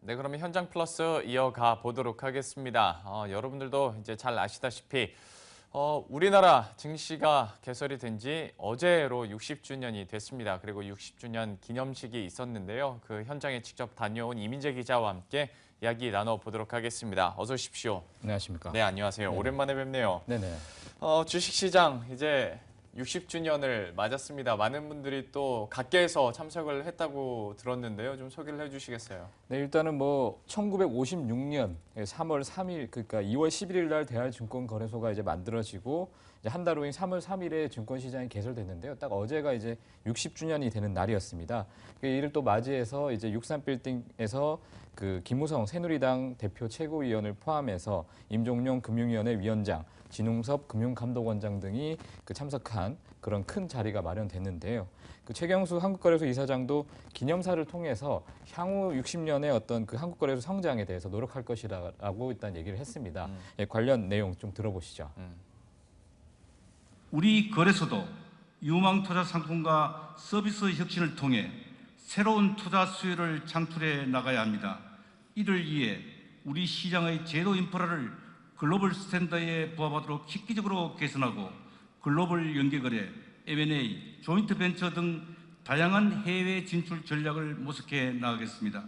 네, 그러면 현장 플러스 이어가 보도록 하겠습니다. 여러분들도 이제 잘 아시다시피 우리나라 증시가 개설이 된 지 어제로 60주년이 됐습니다. 그리고 60주년 기념식이 있었는데요. 그 현장에 직접 다녀온 이민재 기자와 함께 이야기 나눠보도록 하겠습니다. 어서 오십시오. 안녕하십니까. 네, 안녕하세요. 네. 오랜만에 뵙네요. 네네. 주식시장 이제 60주년을 맞았습니다. 많은 분들이 또 각계에서 참석을 했다고 들었는데요. 좀 소개를 해주시겠어요? 네, 일단은 뭐 1956년 3월 3일, 그러니까 2월 11일 날 대한증권거래소가 이제 만들어지고 이제 한 달 후인 3월 3일에 증권시장이 개설됐는데요. 딱 어제가 이제 60주년이 되는 날이었습니다. 이를 또 맞이해서 이제 63빌딩에서 그 김무성 새누리당 대표 최고위원을 포함해서 임종용 금융위원회 위원장, 진웅섭 금융감독원장 등이 그 참석한 그런 큰 자리가 마련됐는데요. 그 최경수 한국거래소 이사장도 기념사를 통해서 향후 60년의 어떤 그 한국거래소 성장에 대해서 노력할 것이라고 일단 얘기를 했습니다. 예, 관련 내용 좀 들어보시죠. 우리 거래소도 유망 투자 상품과 서비스 혁신을 통해 새로운 투자 수요를 창출해 나가야 합니다. 이를 위해 우리 시장의 제도 인프라를 글로벌 스탠더드에 부합하도록 획기적으로 개선하고 글로벌 연계거래, M&A, 조인트 벤처 등 다양한 해외 진출 전략을 모색해 나가겠습니다.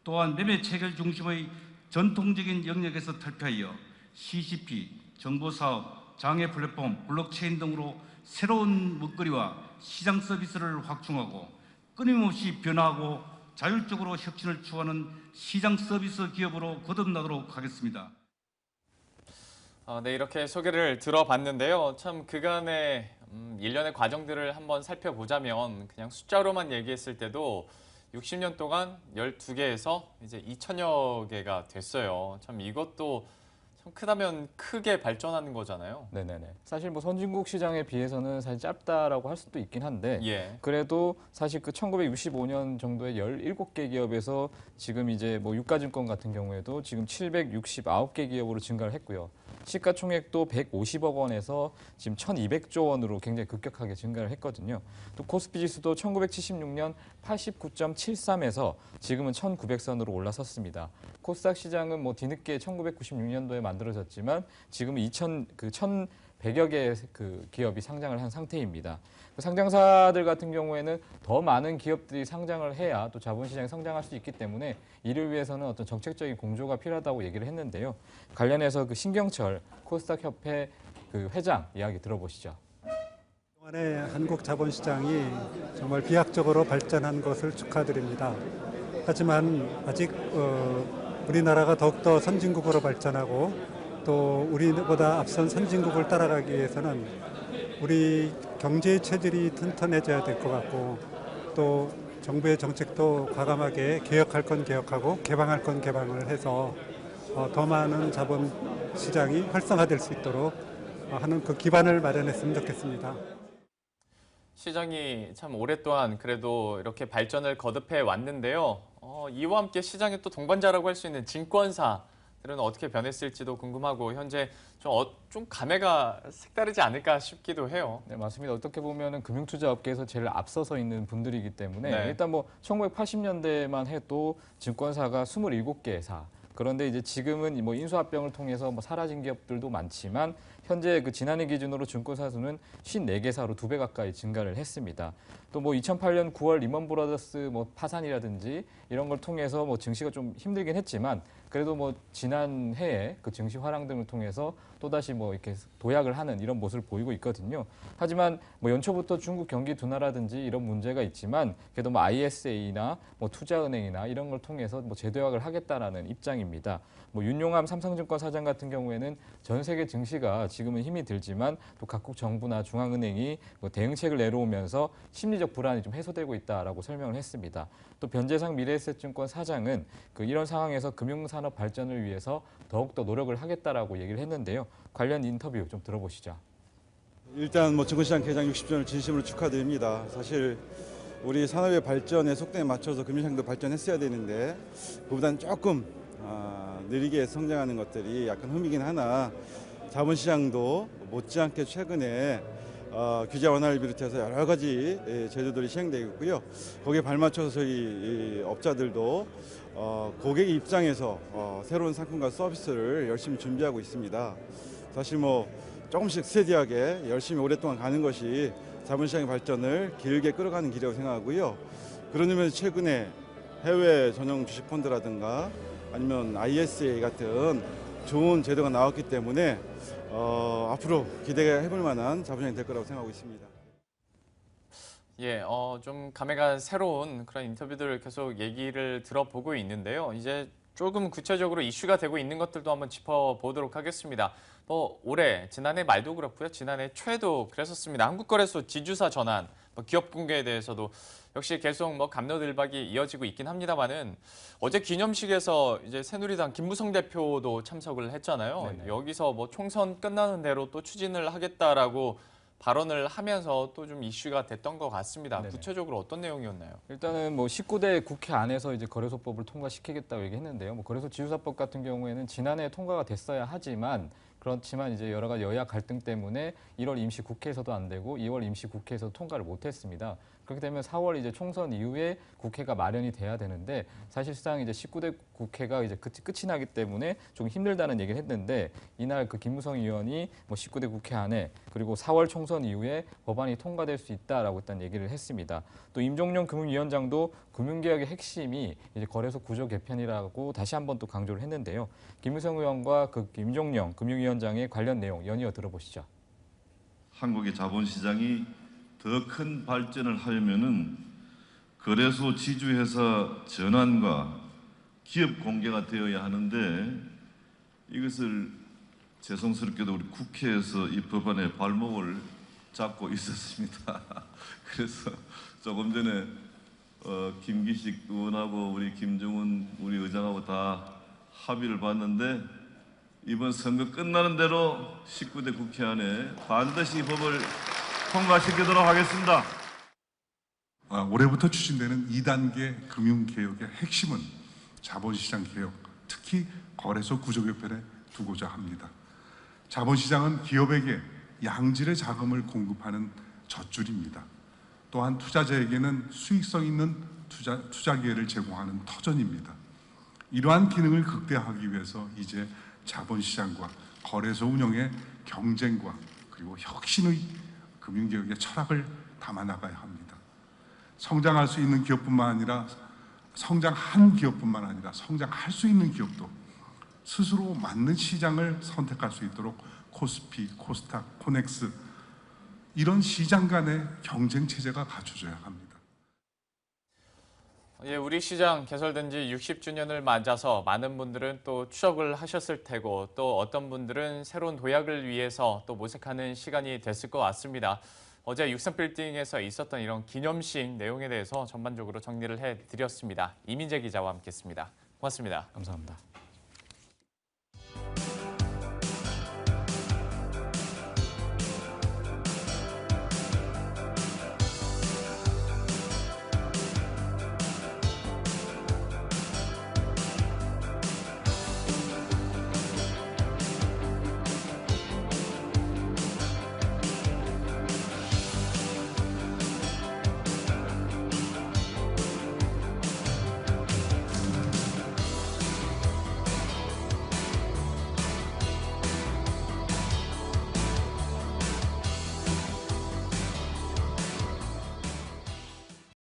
또한 매매 체결 중심의 전통적인 영역에서 탈피하여 CCP, 정보사업, 장애 플랫폼, 블록체인 등으로 새로운 먹거리와 시장 서비스를 확충하고 끊임없이 변화하고 자율적으로 혁신을 추구하는 시장 서비스 기업으로 거듭나도록 하겠습니다. 네, 이렇게 소개를 들어봤는데요. 참 그간의 일련의 과정들을 한번 살펴보자면 그냥 숫자로만 얘기했을 때도 60년 동안 12개에서 이제 2천여 개가 됐어요. 참 이것도 참 크다면 크게 발전하는 거잖아요. 네네네. 사실 뭐 선진국 시장에 비해서는 사실 짧다라고 할 수도 있긴 한데 예. 그래도 사실 그 1965년 정도에 17개 기업에서 지금 이제 뭐 유가증권 같은 경우에도 지금 769개 기업으로 증가를 했고요. 시가총액도 150억 원에서 지금 1,200조 원으로 굉장히 급격하게 증가를 했거든요. 또 코스피 지수도 1976년 89.73에서 지금은 1,900선으로 올라섰습니다. 코스닥 시장은 뭐 뒤늦게 1996년도에 만들어졌지만 지금은 1,100여 개의 그 기업이 상장을 한 상태입니다. 그 상장사들 같은 경우에는 더 많은 기업들이 상장을 해야 또 자본시장이 성장할 수 있기 때문에 이를 위해서는 어떤 정책적인 공조가 필요하다고 얘기를 했는데요. 관련해서 그 신경철 코스닥 협회 그 회장 이야기 들어보시죠. 그동안의 한국 자본시장이 정말 비약적으로 발전한 것을 축하드립니다. 하지만 아직 우리나라가 더욱더 선진국으로 발전하고 또 우리보다 앞선 선진국을 따라가기 위해서는 우리 경제 체질이 튼튼해져야 될 것 같고 또 정부의 정책도 과감하게 개혁할 건 개혁하고 개방할 건 개방을 해서 더 많은 자본시장이 활성화될 수 있도록 하는 그 기반을 마련했으면 좋겠습니다. 시장이 참 오랫동안 그래도 이렇게 발전을 거듭해 왔는데요. 이와 함께 시장의 또 동반자라고 할 수 있는 증권사들은 어떻게 변했을지도 궁금하고 현재 좀 감회가 색다르지 않을까 싶기도 해요. 네, 맞습니다. 어떻게 보면은 금융투자업계에서 제일 앞서서 있는 분들이기 때문에 네. 일단 뭐 1980년대만 해도 증권사가 27개사. 그런데 이제 지금은 뭐 인수합병을 통해서 뭐 사라진 기업들도 많지만 현재 그 지난해 기준으로 증권사 수는 54개사로 2배 가까이 증가를 했습니다. 또 뭐 2008년 9월 리먼 브라더스 뭐 파산이라든지 이런 걸 통해서 뭐 증시가 좀 힘들긴 했지만 그래도 뭐 지난 해에 그 증시 하락 등을 통해서 또다시 뭐 이렇게 도약을 하는 이런 모습을 보이고 있거든요. 하지만 뭐 연초부터 중국 경기 둔화라든지 이런 문제가 있지만 그래도 뭐 ISA나 뭐 투자은행이나 이런 걸 통해서 뭐 재도약을 하겠다라는 입장입니다. 뭐 윤용함 삼성증권 사장 같은 경우에는 전 세계 증시가 지금은 힘이 들지만 또 각국 정부나 중앙은행이 뭐 대응책을 내놓으면서 심리적 불안이 좀 해소되고 있다라고 설명을 했습니다. 또 변재상 미래에셋증권 사장은 그 이런 상황에서 금융산업 발전을 위해서 더욱더 노력을 하겠다라고 얘기를 했는데요. 관련 인터뷰 좀 들어보시죠. 일단 뭐 증권시장 개장 60주년을 진심으로 축하드립니다. 사실 우리 산업의 발전에 속도에 맞춰서 금융시장도 발전했어야 되는데 그보다는 조금 느리게 성장하는 것들이 약간 흠이긴 하나 자본시장도 못지않게 최근에 규제 완화를 비롯해서 여러 가지 제도들이 시행되고 있고요. 거기에 발맞춰서 저희 업자들도 고객 입장에서 새로운 상품과 서비스를 열심히 준비하고 있습니다. 사실 뭐 조금씩 스테디하게 열심히 오랫동안 가는 것이 자본시장의 발전을 길게 끌어가는 길이라고 생각하고요. 그런 의미에서 최근에 해외 전용 주식펀드라든가 아니면 ISA 같은 좋은 제도가 나왔기 때문에 앞으로 기대해볼 만한 자본시장이 될 거라고 생각하고 있습니다. 예, 좀 감회가 새로운 그런 인터뷰들을 계속 얘기를 들어보고 있는데요. 이제 조금 구체적으로 이슈가 되고 있는 것들도 한번 짚어보도록 하겠습니다. 올해 지난해 말도 그렇고요. 지난해 초에도 그랬었습니다. 한국거래소 지주사 전환, 기업 공개에 대해서도 역시 계속 갑로들박이 이어지고 있긴 합니다만은 어제 기념식에서 이제 새누리당 김무성 대표도 참석을 했잖아요. 네네. 여기서 총선 끝나는 대로 또 추진을 하겠다라고 발언을 하면서 또 좀 이슈가 됐던 것 같습니다. 네네. 구체적으로 어떤 내용이었나요? 일단은 19대 국회 안에서 이제 거래소법을 통과시키겠다고 얘기했는데요. 거래소 지주사법 같은 경우에는 지난해 통과가 됐어야 하지만 그렇지만 이제 여러 가지 여야 갈등 때문에 1월 임시 국회에서도 안 되고 2월 임시 국회에서 통과를 못했습니다. 그렇게 되면 4월 이제 총선 이후에 국회가 마련이 돼야 되는데 사실상 이제 19대 국회가 이제 끝이 나기 때문에 좀 힘들다는 얘기를 했는데 이날 그 김무성 의원이 19대 국회 안에 그리고 4월 총선 이후에 법안이 통과될 수 있다라고 일단 얘기를 했습니다. 또 임종용 금융위원장도 금융개혁의 핵심이 이제 거래소 구조 개편이라고 다시 한번 또 강조를 했는데요. 김무성 의원과 그 임종용 금융위원장의 관련 내용 연이어 들어보시죠. 한국의 자본시장이 더 큰 발전을 하려면은 거래소 지주회사 전환과 기업 공개가 되어야 하는데 이것을 죄송스럽게도 우리 국회에서 이 법안의 발목을 잡고 있었습니다. 그래서 조금 전에 김기식 의원하고 우리 김정은 우리 의장하고 다 합의를 봤는데 이번 선거 끝나는 대로 19대 국회 안에 반드시 이 법을 통과시키도록 하겠습니다. 올해부터 추진되는 2단계 금융개혁의 핵심은 자본시장 개혁, 특히 거래소 구조 개편에 두고자 합니다. 자본시장은 기업에게 양질의 자금을 공급하는 젖줄입니다. 또한 투자자에게는 수익성 있는 투자 기회를 제공하는 터전입니다. 이러한 기능을 극대화하기 위해서 이제 자본시장과 거래소 운영의 경쟁과 그리고 혁신의 금융개혁의 철학을 담아나가야 합니다. 성장할 수 있는 기업뿐만 아니라 성장한 기업뿐만 아니라 성장할 수 있는 기업도 스스로 맞는 시장을 선택할 수 있도록 코스피, 코스닥, 코넥스 이런 시장 간의 경쟁 체제가 갖춰져야 합니다. 예, 우리 시장 개설된 지 60주년을 맞아서 많은 분들은 또 추억을 하셨을 테고 또 어떤 분들은 새로운 도약을 위해서 또 모색하는 시간이 됐을 것 같습니다. 어제 63빌딩에서 있었던 이런 기념식 내용에 대해서 전반적으로 정리를 해드렸습니다. 이민재 기자와 함께했습니다. 고맙습니다. 감사합니다.